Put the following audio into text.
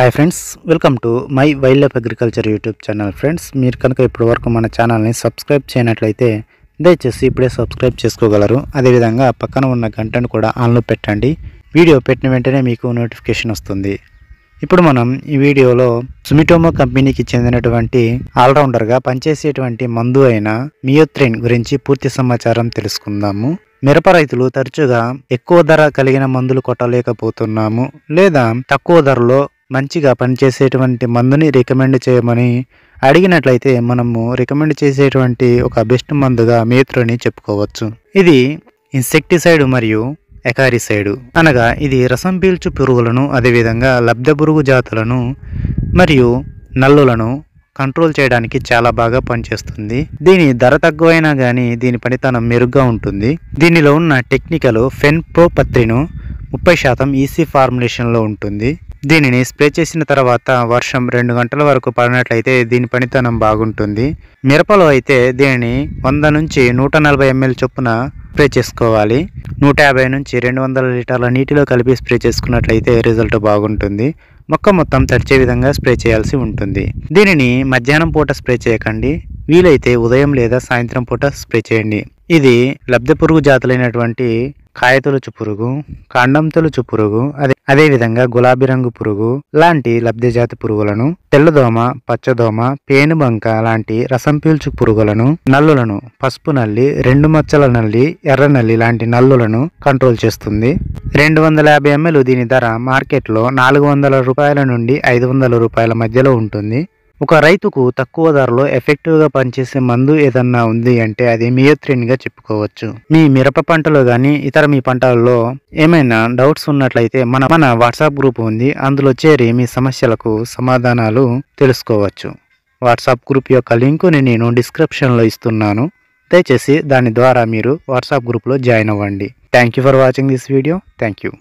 Hi friends, welcome to my wild life agriculture YouTube channel. Friends, మీరు కనుక ఇప్పటి వరకు మన ఛానల్ని సబ్స్క్రైబ్ చేయనట్లయితే దయచేసి ఇప్పుడే సబ్స్క్రైబ్ చేసుకోగలరు. అదేవిధంగా పక్కన ఉన్న గంటను కూడా ఆన్లో పెట్టండి. వీడియో పెట్టిన వెంటనే మీకు నోటిఫికేషన్ వస్తుంది. ఇప్పుడు మనం ఈ వీడియోలో సుమిటోమో కంపెనీకి చెందినటువంటి ఆల్రౌండర్గా పనిచేసేటువంటి మందు అయిన మియోత్రిన్ గురించి పూర్తి సమాచారం తెలుసుకుందాము. మిరప రైతులు తరచుగా ఎక్కువ ధర కలిగిన మందులు కొట్టలేకపోతున్నాము, లేదా తక్కువ ధరలో మంచిగా పనిచేసేటువంటి మందుని రికమెండ్ చేయమని అడిగినట్లయితే మనము రికమెండ్ చేసేటువంటి ఒక బెస్ట్ మందుగా మియోత్రిన్ చెప్పుకోవచ్చు. ఇది ఇన్సెక్టిసైడ్ మరియు ఎకారిసైడ్ అనగా ఇది రసం పీల్చు పురుగులను, అదేవిధంగా లబ్ధ పురుగు జాతులను మరియు నల్లులను కంట్రోల్ చేయడానికి చాలా బాగా పనిచేస్తుంది. దీని ధర తక్కువైనా కానీ దీని పనితనం మెరుగ్గా ఉంటుంది. దీనిలో ఉన్న టెక్నికల్ ఫెన్ప్రోపత్రిన్ 30% ఈసీ ఫార్ములేషన్లో ఉంటుంది. దీనిని స్ప్రే చేసిన తర్వాత వర్షం 2 గంటల వరకు పడినట్లయితే దీని పనితనం బాగుంటుంది. మిరపలో అయితే దీనిని 100 నుంచి 140 ml చొప్పున స్ప్రే చేసుకోవాలి. 150 నుంచి 200 లీటర్ల నీటిలో కలిపి స్ప్రే చేసుకున్నట్లయితే రిజల్ట్ బాగుంటుంది. మొక్క మొత్తం తడిచే విధంగా స్ప్రే చేయాల్సి ఉంటుంది. దీనిని మధ్యాహ్నం పూట స్ప్రే చేయకండి, వీలైతే ఉదయం లేదా సాయంత్రం పూట స్ప్రే చేయండి. ఇది లబ్ధ పురుగు జాతులైనటువంటి కాయతొలుచు పురుగు, కాండం తొలుచు పురుగు, అదేవిధంగా గులాబీ రంగు పురుగు లాంటి లబ్ధ జాతి పురుగులను, తెల్లదోమ, పచ్చదోమ, పేనుబంక లాంటి రసం పీల్చు పురుగులను, నల్లులను, పసుపు నల్లి, 2 మచ్చల నల్లి, ఎర్ర నల్లి లాంటి నల్లులను కంట్రోల్ చేస్తుంది. 250 ml దీని ధర మార్కెట్లో 400 రూపాయల నుండి 500 రూపాయల మధ్యలో ఉంటుంది. ఒక రైతుకు తక్కువ ధరలో ఎఫెక్టివ్గా పనిచేసే మందు ఏదన్నా ఉంది అంటే అది మియోత్రిన్గా చెప్పుకోవచ్చు. మీ మిరప పంటలో కానీ ఇతర మీ పంటలలో ఏమైనా డౌట్స్ ఉన్నట్లయితే మన వాట్సాప్ గ్రూప్ ఉంది, అందులో చేరి మీ సమస్యలకు సమాధానాలు తెలుసుకోవచ్చు. వాట్సాప్ గ్రూప్ యొక్క లింకుని నేను డిస్క్రిప్షన్లో ఇస్తున్నాను. దయచేసి దాని ద్వారా మీరు వాట్సాప్ గ్రూప్లో జాయిన్ అవ్వండి. Thank you for watching this video. Thank you.